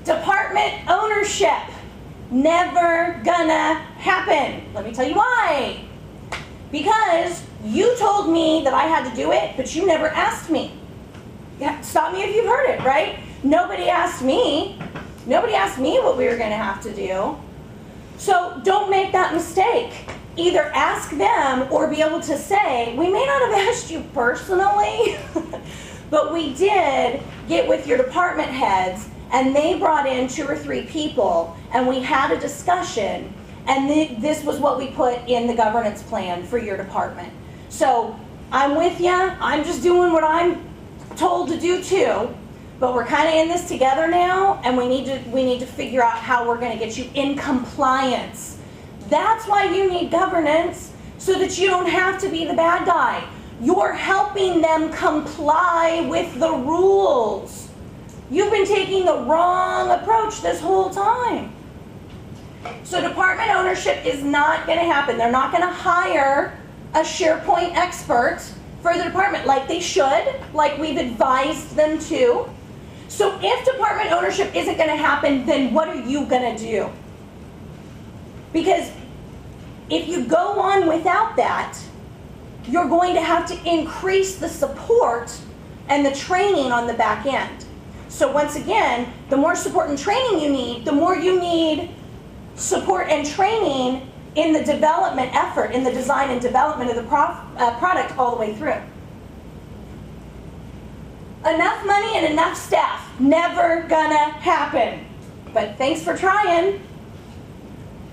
Department ownership. Never gonna happen. Let me tell you why. Because you told me that I had to do it, but you never asked me. Yeah, stop me if you've heard it, right? Nobody asked me. Nobody asked me what we were gonna have to do. So don't make that mistake. Either ask them or be able to say, we may not have asked you personally, but we did get with your department heads and they brought in 2 or 3 people and we had a discussion and this was what we put in the governance plan for your department. So I'm with you, I'm just doing what I'm told to do too, but we're kind of in this together now and we need to figure out how we're going to get you in compliance. That's why you need governance, so that you don't have to be the bad guy. You're helping them comply with the rules. You've been taking the wrong approach this whole time. So department ownership is not going to happen. They're not going to hire a SharePoint expert for the department like they should, like we've advised them to. So if department ownership isn't going to happen, then what are you going to do? Because if you go on without that, you're going to have to increase the support and the training on the back end. So once again, the more support and training you need, the more you need support and training in the development effort, in the design and development of the product all the way through. Enough money and enough staff, never gonna happen. But thanks for trying.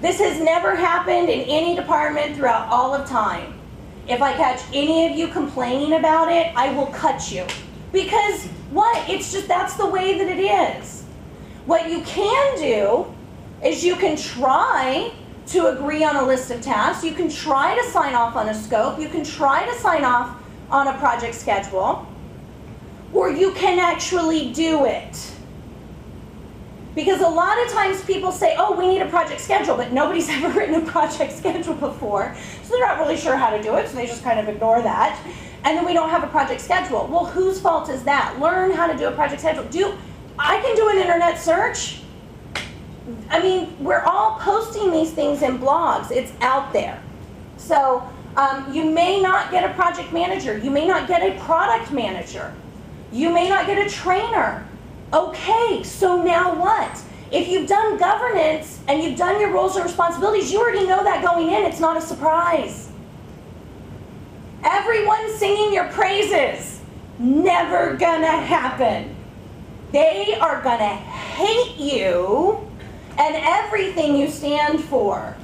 This has never happened in any department throughout all of time. If I catch any of you complaining about it, I will cut you. Because what? It's just, that's the way that it is. What you can do is you can try to agree on a list of tasks. You can try to sign off on a scope. You can try to sign off on a project schedule. Or you can actually do it. Because a lot of times people say, oh, we need a project schedule, but nobody's ever written a project schedule before, so they're not really sure how to do it, so they just kind of ignore that. And then we don't have a project schedule. Well, whose fault is that? Learn how to do a project schedule. I can do an internet search. I mean, we're all posting these things in blogs. It's out there. So you may not get a project manager. You may not get a product manager. You may not get a trainer. Okay, so now what? If you've done governance and you've done your roles and responsibilities, you already know that going in. It's not a surprise. Everyone's singing your praises. Never gonna happen. They are gonna hate you and everything you stand for.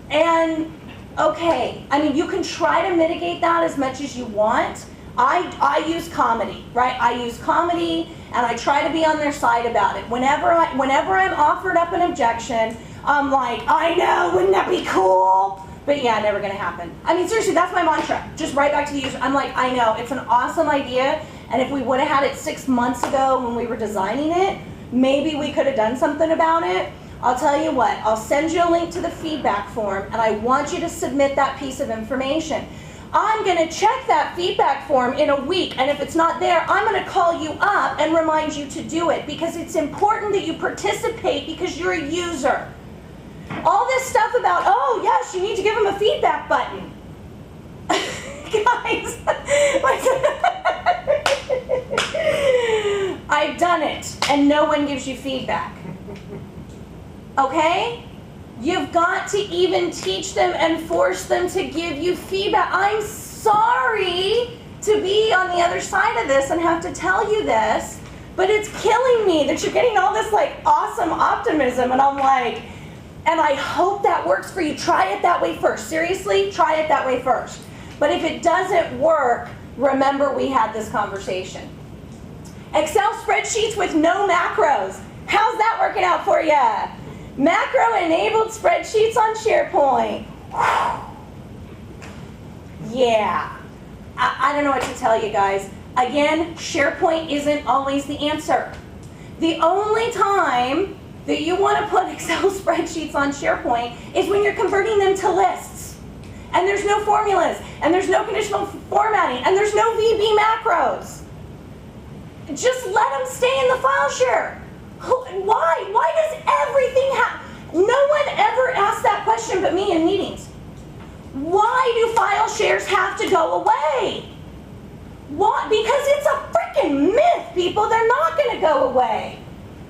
And okay, I mean, you can try to mitigate that as much as you want. I use comedy, right? I use comedy and I try to be on their side about it. Whenever I'm offered up an objection, I'm like, I know, wouldn't that be cool? But yeah, never gonna happen. I mean, seriously, that's my mantra. Just right back to the user. I'm like, I know, it's an awesome idea, and if we would have had it 6 months ago when we were designing it, maybe we could have done something about it. I'll tell you what, I'll send you a link to the feedback form, and I want you to submit that piece of information. I'm going to check that feedback form in a week, and if it's not there, I'm going to call you up and remind you to do it, because it's important that you participate because you're a user. All this stuff about, oh yes, you need to give them a feedback button. Guys, I've done it, and no one gives you feedback. Okay? You've got to even teach them and force them to give you feedback. I'm sorry to be on the other side of this and have to tell you this, but it's killing me that you're getting all this like awesome optimism, and I'm like, and I hope that works for you. Try it that way first. Seriously, try it that way first. But if it doesn't work, remember we had this conversation. Excel spreadsheets with no macros. How's that working out for you? Macro-enabled spreadsheets on SharePoint. Yeah. I don't know what to tell you guys. Again, SharePoint isn't always the answer. The only time that you want to put Excel spreadsheets on SharePoint is when you're converting them to lists. And there's no formulas, and there's no conditional formatting, and there's no VB macros. Just let them stay in the file share. Why me in meetings. Why do file shares have to go away? Why? Because it's a freaking myth, people. They're not going to go away.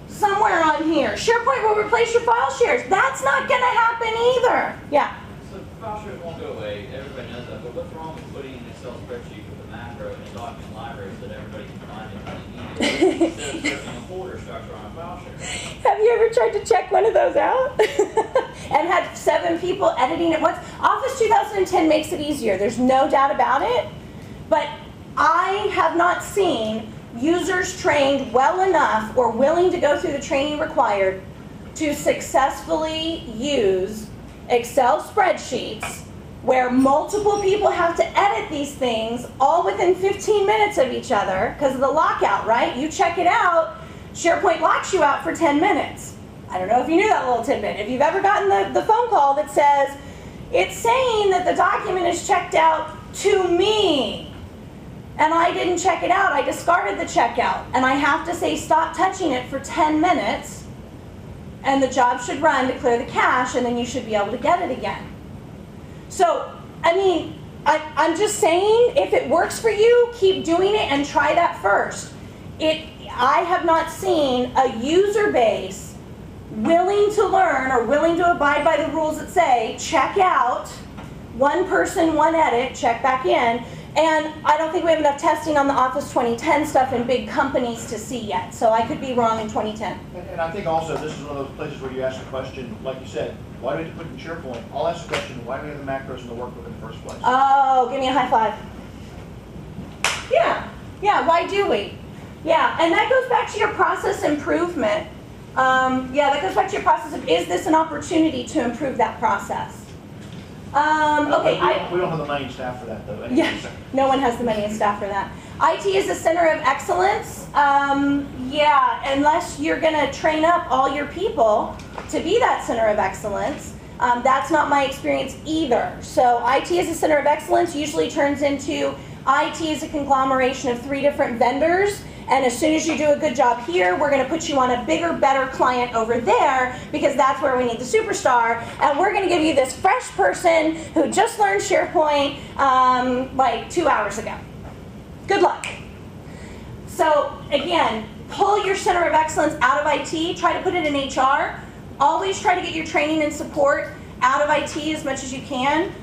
Somewhere on here, SharePoint will replace your file shares. That's not going to happen either. Yeah. So file shares won't go away. Everybody knows that. But what's wrong with putting an Excel spreadsheet with a macro and a document library so that everybody can find it when they need it, instead of searching a folder structure on a file share? Have you ever tried to check one of those out? And had 7 people editing at once? Office 2010 makes it easier. There's no doubt about it. But I have not seen users trained well enough or willing to go through the training required to successfully use Excel spreadsheets where multiple people have to edit these things all within 15 minutes of each other because of the lockout, right? You check it out, SharePoint locks you out for 10 minutes. I don't know if you knew that little tidbit. If you've ever gotten the phone call that says, it's saying that the document is checked out to me, and I didn't check it out, I discarded the checkout, and I have to say stop touching it for 10 minutes, and the job should run to clear the cache, and then you should be able to get it again. So, I mean, I'm just saying, if it works for you, keep doing it and try that first. I have not seen a user base willing to learn or willing to abide by the rules that say, check out, one person, one edit, check back in. And I don't think we have enough testing on the Office 2010 stuff in big companies to see yet. So I could be wrong in 2010. And I think also this is one of those places where you ask the question, like you said, why do we have to put it in SharePoint? I'll ask the question, why do we have the macros in the workbook in the first place? Oh, give me a high five. Yeah, why do we? Yeah, and that goes back to your process improvement. That goes back to your process of, is this an opportunity to improve that process? Okay, we don't have the money and staff for that, though. Anyway, yeah, no one has the money and staff for that. IT is a center of excellence. Unless you're going to train up all your people to be that center of excellence. That's not my experience either. So IT as a center of excellence usually turns into IT is a conglomeration of 3 different vendors. And as soon as you do a good job here, we're going to put you on a bigger, better client over there because that's where we need the superstar. And we're going to give you this fresh person who just learned SharePoint like 2 hours ago. Good luck. So again, pull your center of excellence out of IT. Try to put it in HR. Always try to get your training and support out of IT as much as you can.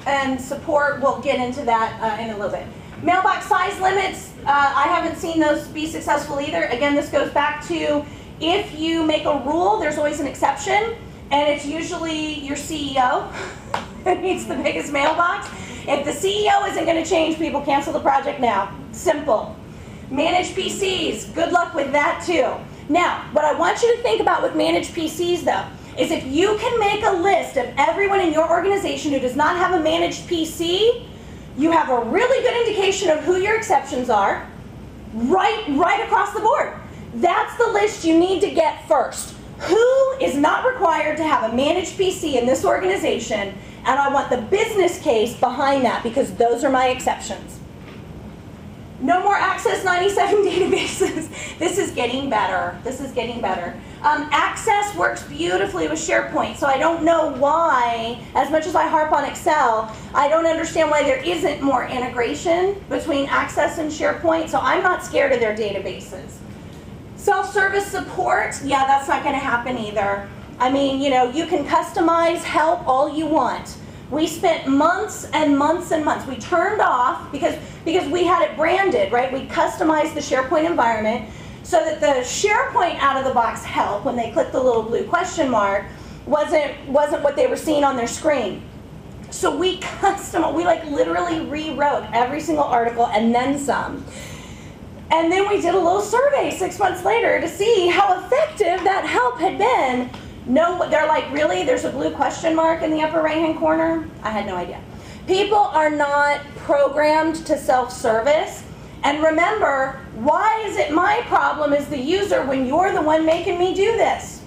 And support, we'll get into that in a little bit. Mailbox size limits, I haven't seen those be successful either. Again, this goes back to if you make a rule, there's always an exception, and it's usually your CEO who needs the biggest mailbox. If the CEO isn't going to change, people cancel the project now. Simple. Manage PCs, good luck with that too. Now, what I want you to think about with managed PCs though, is if you can make a list of everyone in your organization who does not have a managed PC, you have a really good indication of who your exceptions are, right across the board. That's the list you need to get first. Who is not required to have a managed PC in this organization? And I want the business case behind that because those are my exceptions. No more Access 97 databases. This is getting better. This is getting better. Access works beautifully with SharePoint, so I don't know why, as much as I harp on Excel, I don't understand why there isn't more integration between Access and SharePoint, so I'm not scared of their databases. Self-service support, yeah, that's not going to happen either. I mean, you know, you can customize help all you want. We spent months and months and months. We turned off, because we had it branded, right? We customized the SharePoint environment so that the SharePoint out-of-the-box help, when they clicked the little blue question mark, wasn't what they were seeing on their screen. So we like literally rewrote every single article and then some. And then we did a little survey 6 months later to see how effective that help had been. No, they're like, really? There's a blue question mark in the upper right-hand corner? I had no idea. People are not programmed to self-service. And remember, why is it my problem as the user when you're the one making me do this?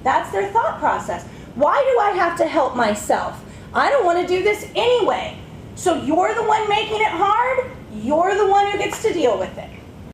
That's their thought process. Why do I have to help myself? I don't want to do this anyway. So you're the one making it hard, you're the one who gets to deal with it.